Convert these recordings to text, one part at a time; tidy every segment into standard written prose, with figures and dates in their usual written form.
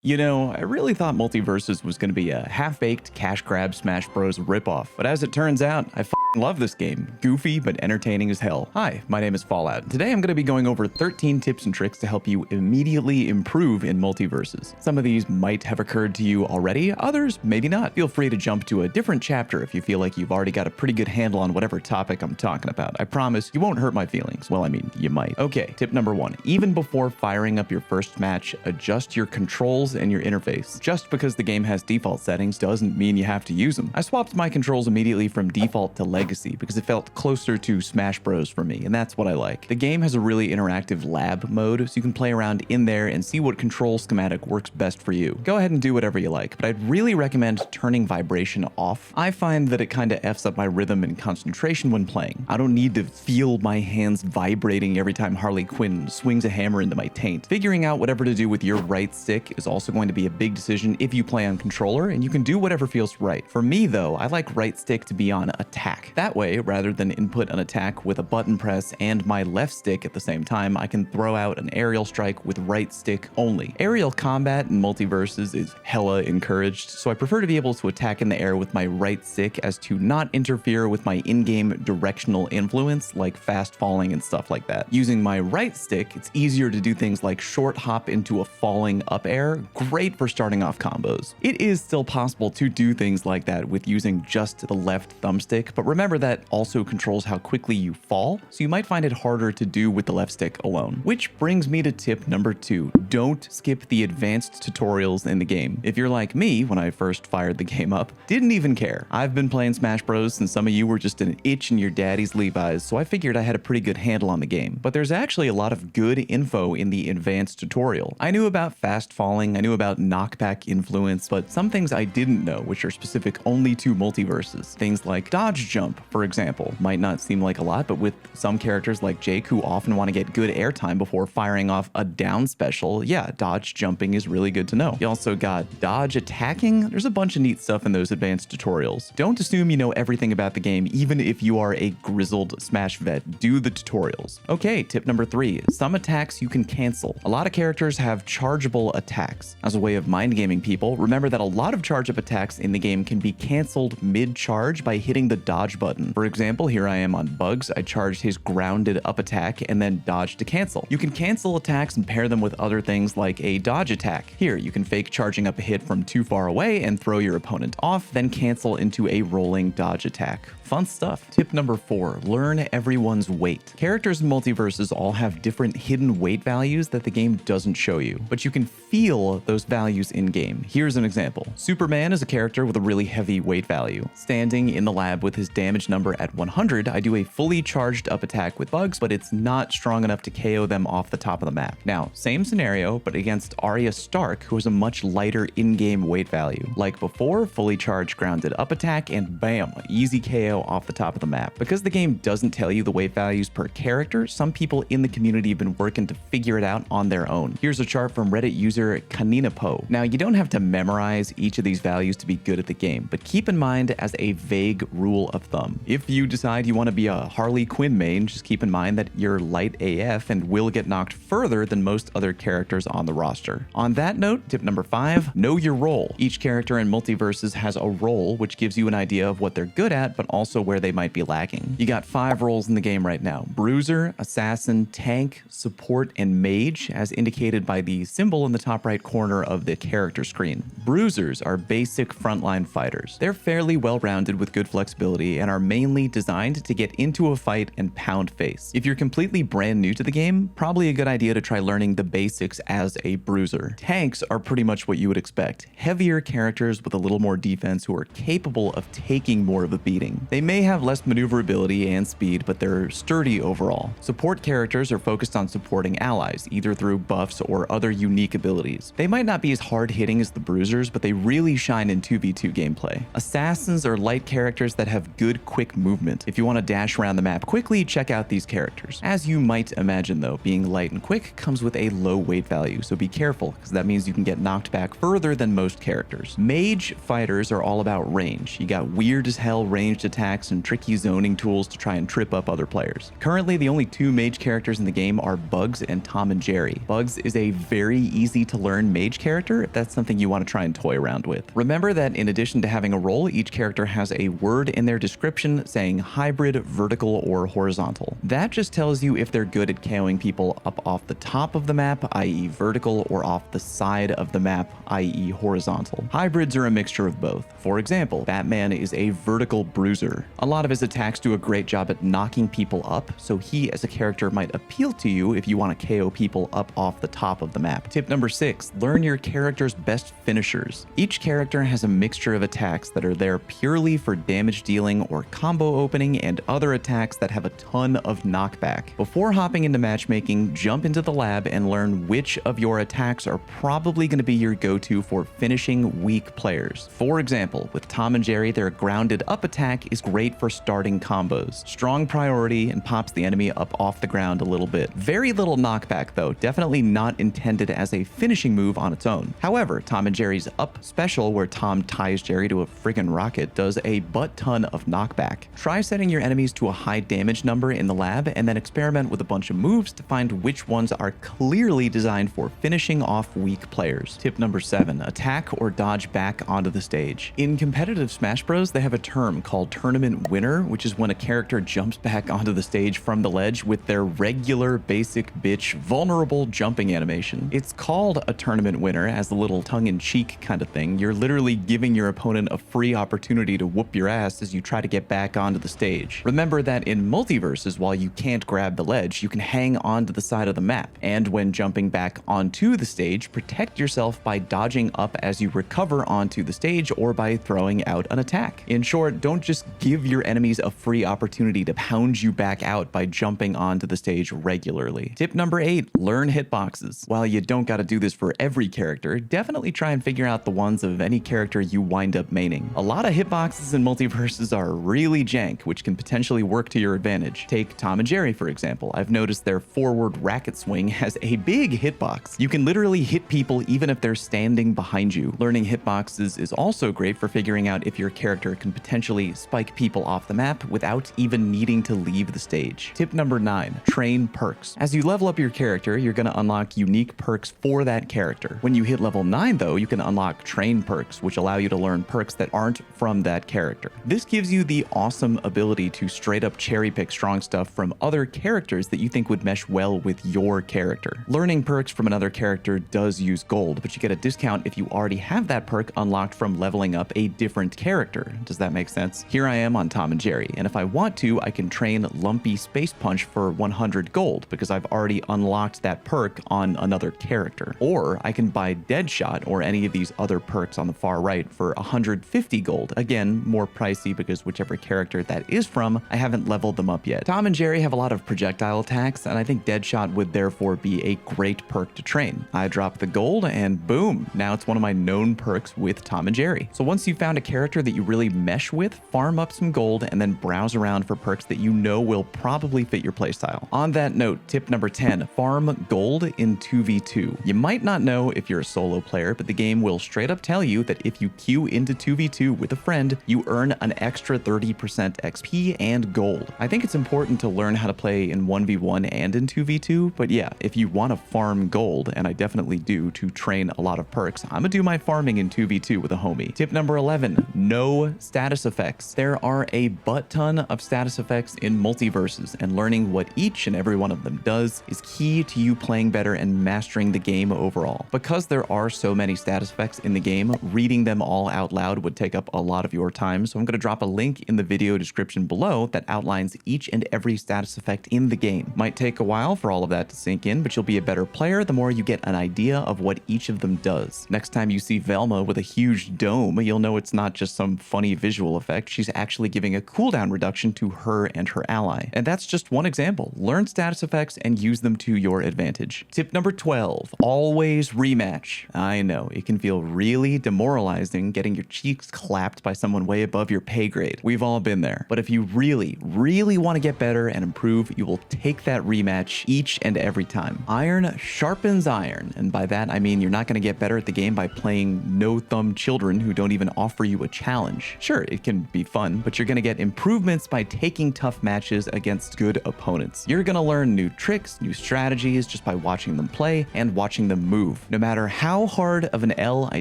You know, I really thought Multiversus was going to be a half-baked cash grab Smash Bros. Ripoff, but as it turns out, I love this game. Goofy, but entertaining as hell. Hi, my name is Fallout. Today I'm going to be going over 13 tips and tricks to help you immediately improve in Multiversus. Some of these might have occurred to you already, others maybe not. Feel free to jump to a different chapter if you feel like you've already got a pretty good handle on whatever topic I'm talking about. I promise you won't hurt my feelings. Well, I mean, you might. Okay, tip number 1. Even before firing up your first match, adjust your controls and your interface. Just because the game has default settings doesn't mean you have to use them. I swapped my controls immediately from default to legacy because it felt closer to Smash Bros for me, and that's what I like. The game has a really interactive lab mode, so you can play around in there and see what control schematic works best for you. Go ahead and do whatever you like, but I'd really recommend turning vibration off. I find that it kinda F's up my rhythm and concentration when playing. I don't need to feel my hands vibrating every time Harley Quinn swings a hammer into my taint. Figuring out whatever to do with your right stick is also going to be a big decision if you play on controller, and you can do whatever feels right. For me though, I like right stick to be on attack. That way, rather than input an attack with a button press and my left stick at the same time, I can throw out an aerial strike with right stick only. Aerial combat in Multiversus is hella encouraged, so I prefer to be able to attack in the air with my right stick as to not interfere with my in-game directional influence like fast falling and stuff like that. Using my right stick, it's easier to do things like short hop into a falling up air, great for starting off combos. It is still possible to do things like that with using just the left thumbstick, but remember that also controls how quickly you fall, so you might find it harder to do with the left stick alone. Which brings me to tip number 2. Don't skip the advanced tutorials in the game. If you're like me, when I first fired the game up, didn't even care. I've been playing Smash Bros since some of you were just an itch in your daddy's Levi's, so I figured I had a pretty good handle on the game. But there's actually a lot of good info in the advanced tutorial. I knew about fast falling, I knew about knockback influence, but some things I didn't know, which are specific only to Multiversus. Things like dodge jump, for example, might not seem like a lot, but with some characters like Jake who often want to get good airtime before firing off a down special, yeah, dodge jumping is really good to know. You also got dodge attacking. There's a bunch of neat stuff in those advanced tutorials. Don't assume you know everything about the game, even if you are a grizzled Smash vet. Do the tutorials. Okay, tip number 3. Some attacks you can cancel. A lot of characters have chargeable attacks. As a way of mind gaming people, remember that a lot of charge up attacks in the game can be canceled mid-charge by hitting the dodge button. For example, here I am on Bugs. I charged his grounded up attack and then dodged to cancel. You can cancel attacks and pair them with other things like a dodge attack. Here, you can fake charging up a hit from too far away and throw your opponent off, then cancel into a rolling dodge attack. Fun stuff. Tip number 4. Learn everyone's weight. Characters in Multiversus all have different hidden weight values that the game doesn't show you, but you can feel those values in-game. Here's an example. Superman is a character with a really heavy weight value. Standing in the lab with his damage number at 100, I do a fully charged up attack with Bugs, but it's not strong enough to KO them off the top of the map. Now, same scenario, but against Arya Stark, who has a much lighter in-game weight value. Like before, fully charged grounded up attack, and bam, easy KO off the top of the map. Because the game doesn't tell you the weight values per character, some people in the community have been working to figure it out on their own. Here's a chart from Reddit user Kaninapo. Now, you don't have to memorize each of these values to be good at the game, but keep in mind as a vague rule of thumb. If you decide you want to be a Harley Quinn main, just keep in mind that you're light AF and will get knocked further than most other characters on the roster. On that note, tip number 5, know your role. Each character in Multiversus has a role, which gives you an idea of what they're good at, but also where they might be lacking. You got 5 roles in the game right now: Bruiser, Assassin, Tank, Support, and Mage, as indicated by the symbol in the top right corner of the character screen. Bruisers are basic frontline fighters. They're fairly well-rounded with good flexibility and are mainly designed to get into a fight and pound face. If you're completely brand new to the game, probably a good idea to try learning the basics as a bruiser. Tanks are pretty much what you would expect. Heavier characters with a little more defense who are capable of taking more of a beating. They may have less maneuverability and speed, but they're sturdy overall. Support characters are focused on supporting allies, either through buffs or other unique abilities. They might not be as hard-hitting as the bruisers, but they really shine in 2v2 gameplay. Assassins are light characters that have good good quick movement. If you want to dash around the map quickly, check out these characters. As you might imagine though, being light and quick comes with a low weight value, so be careful, because that means you can get knocked back further than most characters. Mage fighters are all about range. You got weird as hell ranged attacks and tricky zoning tools to try and trip up other players. Currently, the only two mage characters in the game are Bugs and Tom and Jerry. Bugs is a very easy to learn mage character if that's something you want to try and toy around with. Remember that in addition to having a role, each character has a word in their description saying hybrid, vertical, or horizontal. That just tells you if they're good at KOing people up off the top of the map, i.e. vertical, or off the side of the map, i.e. horizontal. Hybrids are a mixture of both. For example, Batman is a vertical bruiser. A lot of his attacks do a great job at knocking people up, so he as a character might appeal to you if you want to KO people up off the top of the map. Tip number 6, learn your character's best finishers. Each character has a mixture of attacks that are there purely for damage dealing or combo opening, and other attacks that have a ton of knockback. Before hopping into matchmaking, jump into the lab and learn which of your attacks are probably going to be your go-to for finishing weak players. For example, with Tom and Jerry, their grounded up attack is great for starting combos. Strong priority and pops the enemy up off the ground a little bit. Very little knockback though, definitely not intended as a finishing move on its own. However, Tom and Jerry's up special, where Tom ties Jerry to a friggin' rocket, does a butt ton of knockback. Try setting your enemies to a high damage number in the lab and then experiment with a bunch of moves to find which ones are clearly designed for finishing off weak players. Tip number 7, attack or dodge back onto the stage. In competitive Smash Bros, they have a term called tournament winner, which is when a character jumps back onto the stage from the ledge with their regular basic bitch vulnerable jumping animation. It's called a tournament winner as a little tongue-in-cheek kind of thing. You're literally giving your opponent a free opportunity to whoop your ass as you try to get back onto the stage. Remember that in Multiversus, while you can't grab the ledge, you can hang onto the side of the map, and when jumping back onto the stage, protect yourself by dodging up as you recover onto the stage or by throwing out an attack. In short, don't just give your enemies a free opportunity to pound you back out by jumping onto the stage regularly. Tip number 8, learn hitboxes. While you don't gotta do this for every character, definitely try and figure out the ones of any character you wind up maining. A lot of hitboxes in Multiversus are really jank, which can potentially work to your advantage. Take Tom and Jerry for example. I've noticed their forward racket swing has a big hitbox. You can literally hit people even if they're standing behind you. Learning hitboxes is also great for figuring out if your character can potentially spike people off the map without even needing to leave the stage. Tip number 9, train perks. As you level up your character, you're going to unlock unique perks for that character. When you hit level 9 though, you can unlock train perks, which allow you to learn perks that aren't from that character. This gives you the awesome ability to straight up cherry pick strong stuff from other characters that you think would mesh well with your character. Learning perks from another character does use gold, but you get a discount if you already have that perk unlocked from leveling up a different character. Does that make sense? Here I am on Tom and Jerry, and if I want to, I can train Lumpy Space Punch for 100 gold because I've already unlocked that perk on another character. Or I can buy Deadshot or any of these other perks on the far right for 150 gold. Again, more pricey because whichever character that is from, I haven't leveled them up yet. Tom and Jerry have a lot of projectile attacks, and I think Deadshot would therefore be a great perk to train. I drop the gold and boom, now it's one of my known perks with Tom and Jerry. So once you found a character that you really mesh with, farm up some gold and then browse around for perks that you know will probably fit your playstyle. On that note, tip number 10, farm gold in 2v2. You might not know if you're a solo player, but the game will straight up tell you that if you queue into 2v2 with a friend, you earn an extra 30% XP and gold. I think it's important to learn how to play in 1v1 and in 2v2, but yeah, if you want to farm gold, and I definitely do to train a lot of perks, I'm gonna do my farming in 2v2 with a homie. Tip number 11, no status effects. There are a butt ton of status effects in Multiversus, and learning what each and every one of them does is key to you playing better and mastering the game overall. Because there are so many status effects in the game, reading them all out loud would take up a lot of your time, so I'm going to drop a link in the video description below that outlines each and every status effect in the game. Might take a while for all of that to sink in, but you'll be a better player the more you get an idea of what each of them does. Next time you see Velma with a huge dome, you'll know it's not just some funny visual effect. She's actually giving a cooldown reduction to her and her ally. And that's just one example. Learn status effects and use them to your advantage. Tip number 12, always rematch. I know, it can feel really demoralizing getting your cheeks clapped by someone way above your pay grade. it. We've all been there. But if you really, really want to get better and improve, you will take that rematch each and every time. Iron sharpens iron, and by that I mean you're not going to get better at the game by playing no-thumb children who don't even offer you a challenge. Sure, it can be fun, but you're going to get improvements by taking tough matches against good opponents. You're going to learn new tricks, new strategies just by watching them play and watching them move. No matter how hard of an L I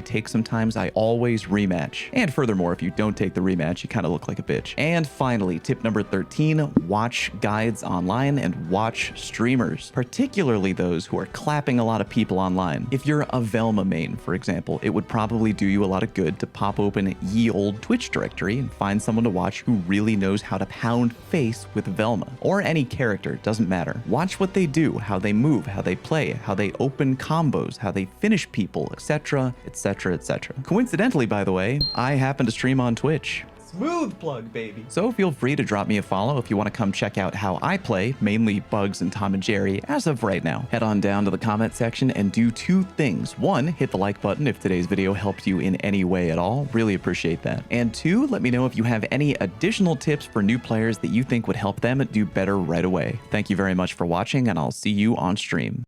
take sometimes, I always rematch. And furthermore, if you don't take the rematch, you kind of look like a bitch. And finally, tip number 13, watch guides online and watch streamers, particularly those who are clapping a lot of people online. If you're a Velma main, for example, it would probably do you a lot of good to pop open ye old Twitch directory and find someone to watch who really knows how to pound face with Velma, or any character, doesn't matter. Watch what they do, how they move, how they play, how they open combos, how they finish people, etc, etc, etc. Coincidentally, by the way, I happen to stream on Twitch. Smooth plug, baby. So feel free to drop me a follow if you want to come check out how I play, mainly Bugs and Tom and Jerry, as of right now. Head on down to the comment section and do two things. One, hit the like button if today's video helped you in any way at all. Really appreciate that. And two, let me know if you have any additional tips for new players that you think would help them do better right away. Thank you very much for watching, and I'll see you on stream.